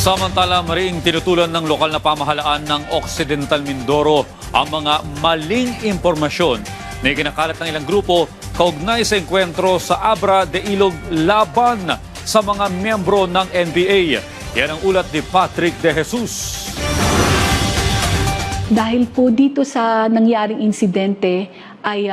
Samantala, mariing tinutulan ng lokal na pamahalaan ng Occidental Mindoro ang mga maling impormasyon na ikinakalat ng ilang grupo kaugnay sa engkwentro sa Abra de Ilog laban sa mga miyembro ng NBA. Yan ang ulat ni Patrick De Jesus. Dahil po dito sa nangyaring insidente ay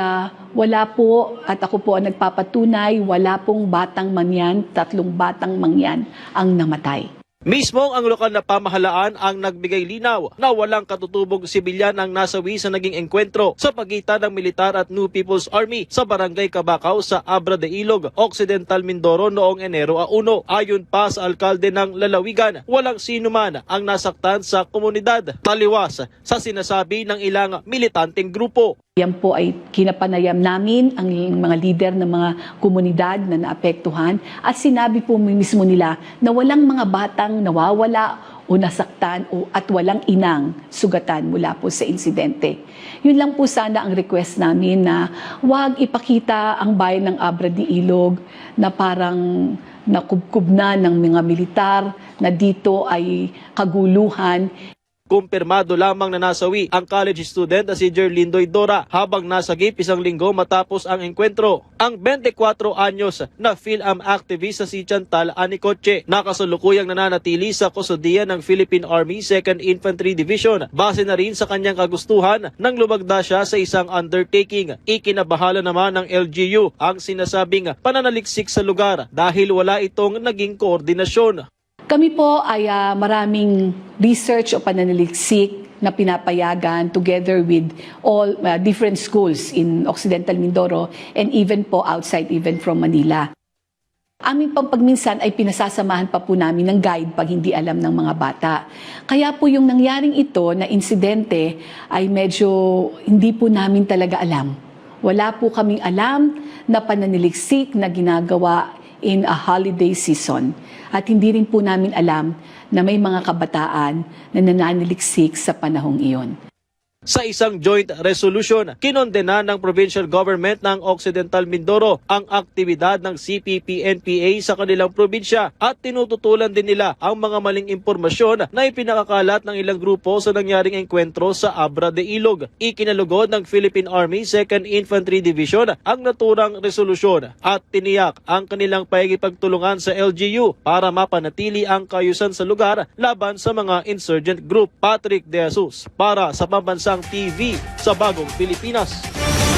wala po, at ako po ang nagpapatunay, wala pong batang mangyan, 3 batang mangyan ang namatay. Mismong ang lokal na pamahalaan ang nagbigay linaw na walang katutubong sibilyan ang nasawi sa naging engkwentro sa pagitan ng militar at New People's Army sa Barangay Cabacao sa Abra de Ilog, Occidental Mindoro noong Enero 1. Ayon pa sa alkalde ng Lalawigan, walang sino man ang nasaktan sa komunidad, taliwas sa sinasabi ng ilang militanteng grupo. Yan po ay kinapanayam namin ang mga lider ng mga komunidad na naapektuhan at sinabi po mismo nila na walang mga batang nawawala o nasaktan at walang inang sugatan mula po sa insidente. Yun lang po sana ang request namin na huwag ipakita ang bayan ng Abra de Ilog na parang nakubkub na ng mga militar na dito ay kaguluhan. Kumpirmado lamang na nasawi ang college student na si Jerlindoy Dora habang nasagip 1 linggo matapos ang engkwentro. Ang 24 anyos na PhilAm activist sa si Chantal Anicoche nakasalukuyang nananatili sa kustodiya ng Philippine Army 2nd Infantry Division base na rin sa kanyang kagustuhan nang lumagda siya sa isang undertaking. Ikinabahala naman ng LGU ang sinasabing pananaliksik sa lugar dahil wala itong naging koordinasyon. Kami po ay maraming research o pananaliksik na pinapayagan together with all different schools in Occidental Mindoro and even po outside even from Manila. Aming pagminsan ay pinasasamahan pa po namin ng guide pag hindi alam ng mga bata. Kaya po yung nangyaring ito na insidente ay medyo hindi po namin talaga alam. Wala po kaming alam na pananaliksik na ginagawa in a holiday season. At hindi rin po namin alam na may mga kabataan na nananaliksik sa panahong iyon. Sa isang joint resolution, kinondena ng provincial government ng Occidental Mindoro ang aktibidad ng CPP-NPA sa kanilang probinsya at tinututulan din nila ang mga maling impormasyon na ipinakakalat ng ilang grupo sa nangyaring engkwentro sa Abra de Ilog. Ikinalugod ng Philippine Army 2nd Infantry Division ang naturang resolusyon at tiniyak ang kanilang pakikipagtulungan sa LGU para mapanatili ang kaayusan sa lugar laban sa mga insurgent group. Patrick De Jesus para sa Pambansang TV sa Bagong Pilipinas.